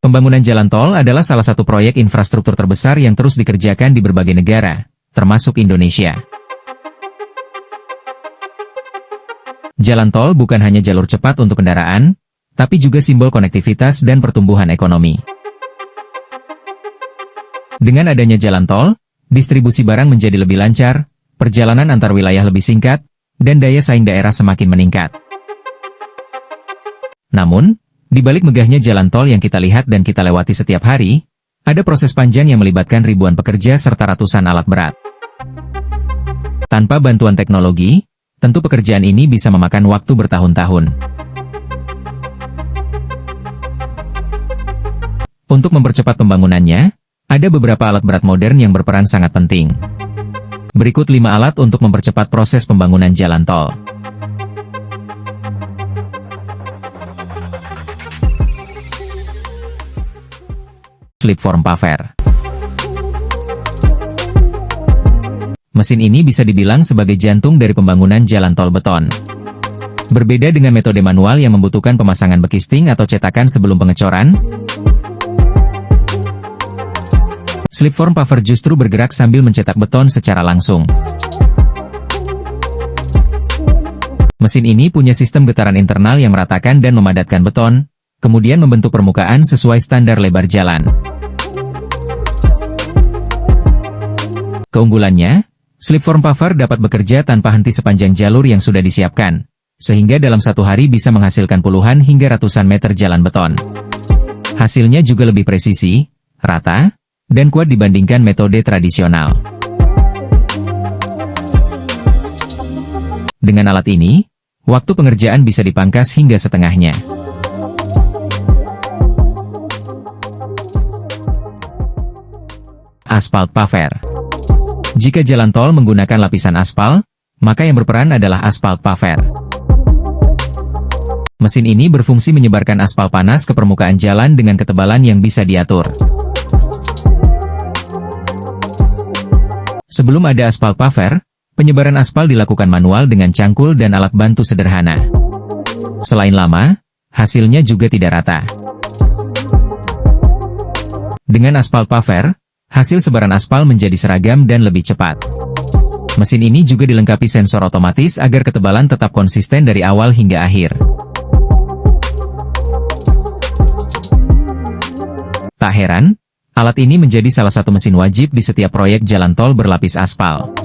Pembangunan jalan tol adalah salah satu proyek infrastruktur terbesar yang terus dikerjakan di berbagai negara, termasuk Indonesia. Jalan tol bukan hanya jalur cepat untuk kendaraan, tapi juga simbol konektivitas dan pertumbuhan ekonomi. Dengan adanya jalan tol, distribusi barang menjadi lebih lancar, perjalanan antar wilayah lebih singkat, dan daya saing daerah semakin meningkat. Namun, di balik megahnya jalan tol yang kita lihat dan kita lewati setiap hari, ada proses panjang yang melibatkan ribuan pekerja serta ratusan alat berat. Tanpa bantuan teknologi, tentu pekerjaan ini bisa memakan waktu bertahun-tahun. Untuk mempercepat pembangunannya, ada beberapa alat berat modern yang berperan sangat penting. Berikut 5 alat untuk mempercepat proses pembangunan jalan tol. Slipform paver. Mesin ini bisa dibilang sebagai jantung dari pembangunan jalan tol beton. Berbeda dengan metode manual yang membutuhkan pemasangan bekisting atau cetakan sebelum pengecoran, slipform paver justru bergerak sambil mencetak beton secara langsung. Mesin ini punya sistem getaran internal yang meratakan dan memadatkan beton, kemudian membentuk permukaan sesuai standar lebar jalan. Keunggulannya, slipform paver dapat bekerja tanpa henti sepanjang jalur yang sudah disiapkan, sehingga dalam satu hari bisa menghasilkan puluhan hingga ratusan meter jalan beton. Hasilnya juga lebih presisi, rata, dan kuat dibandingkan metode tradisional. Dengan alat ini, waktu pengerjaan bisa dipangkas hingga setengahnya. Aspal paver. Jika jalan tol menggunakan lapisan aspal, maka yang berperan adalah aspal paver. Mesin ini berfungsi menyebarkan aspal panas ke permukaan jalan dengan ketebalan yang bisa diatur. Sebelum ada aspal paver, penyebaran aspal dilakukan manual dengan cangkul dan alat bantu sederhana. Selain lama, hasilnya juga tidak rata. Dengan aspal paver, hasil sebaran aspal menjadi seragam dan lebih cepat. Mesin ini juga dilengkapi sensor otomatis agar ketebalan tetap konsisten dari awal hingga akhir. Tak heran, alat ini menjadi salah satu mesin wajib di setiap proyek jalan tol berlapis aspal.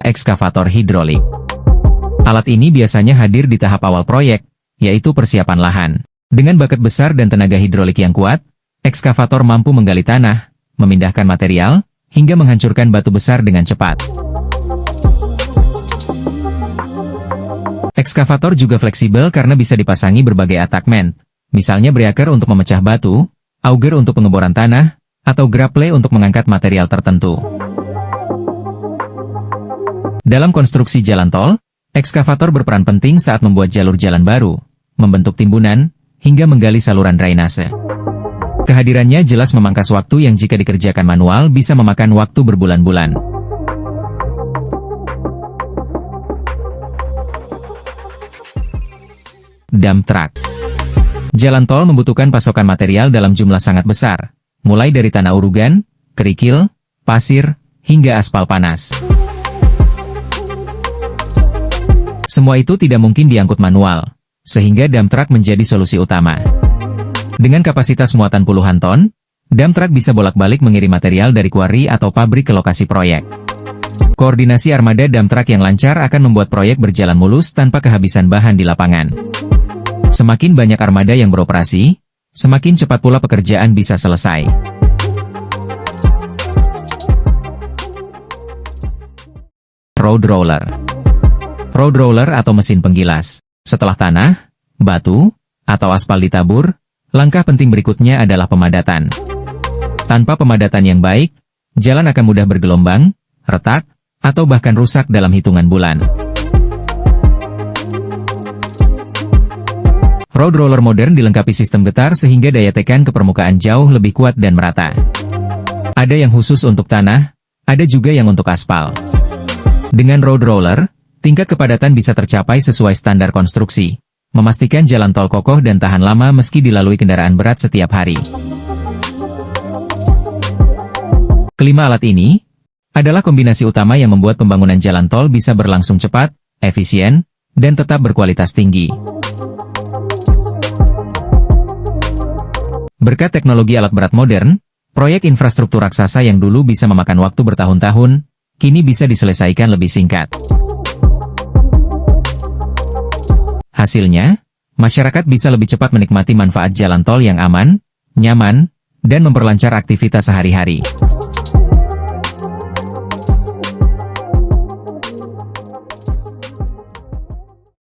Ekskavator hidrolik. Alat ini biasanya hadir di tahap awal proyek, yaitu persiapan lahan. Dengan bakat besar dan tenaga hidrolik yang kuat, ekskavator mampu menggali tanah, memindahkan material, hingga menghancurkan batu besar dengan cepat. Ekskavator juga fleksibel karena bisa dipasangi berbagai attachment, misalnya breaker untuk memecah batu, auger untuk pengeboran tanah, atau grapple untuk mengangkat material tertentu. Dalam konstruksi jalan tol, ekskavator berperan penting saat membuat jalur jalan baru, membentuk timbunan, hingga menggali saluran drainase. Kehadirannya jelas memangkas waktu yang jika dikerjakan manual bisa memakan waktu berbulan-bulan. Dump truck. Jalan tol membutuhkan pasokan material dalam jumlah sangat besar, mulai dari tanah urugan, kerikil, pasir, hingga aspal panas. Semua itu tidak mungkin diangkut manual, sehingga dump truck menjadi solusi utama. Dengan kapasitas muatan puluhan ton, dump truck bisa bolak-balik mengirim material dari kuari atau pabrik ke lokasi proyek. Koordinasi armada dump truck yang lancar akan membuat proyek berjalan mulus tanpa kehabisan bahan di lapangan. Semakin banyak armada yang beroperasi, semakin cepat pula pekerjaan bisa selesai. Road roller. Road roller atau mesin penggilas. Setelah tanah, batu, atau aspal ditabur, langkah penting berikutnya adalah pemadatan. Tanpa pemadatan yang baik, jalan akan mudah bergelombang, retak, atau bahkan rusak dalam hitungan bulan. Road roller modern dilengkapi sistem getar sehingga daya tekan ke permukaan jauh lebih kuat dan merata. Ada yang khusus untuk tanah, ada juga yang untuk aspal. Dengan road roller, Tingkat kepadatan bisa tercapai sesuai standar konstruksi, memastikan jalan tol kokoh dan tahan lama meski dilalui kendaraan berat setiap hari. Kelima alat ini adalah kombinasi utama yang membuat pembangunan jalan tol bisa berlangsung cepat, efisien, dan tetap berkualitas tinggi. Berkat teknologi alat berat modern, proyek infrastruktur raksasa yang dulu bisa memakan waktu bertahun-tahun, kini bisa diselesaikan lebih singkat. Hasilnya, masyarakat bisa lebih cepat menikmati manfaat jalan tol yang aman, nyaman, dan memperlancar aktivitas sehari-hari.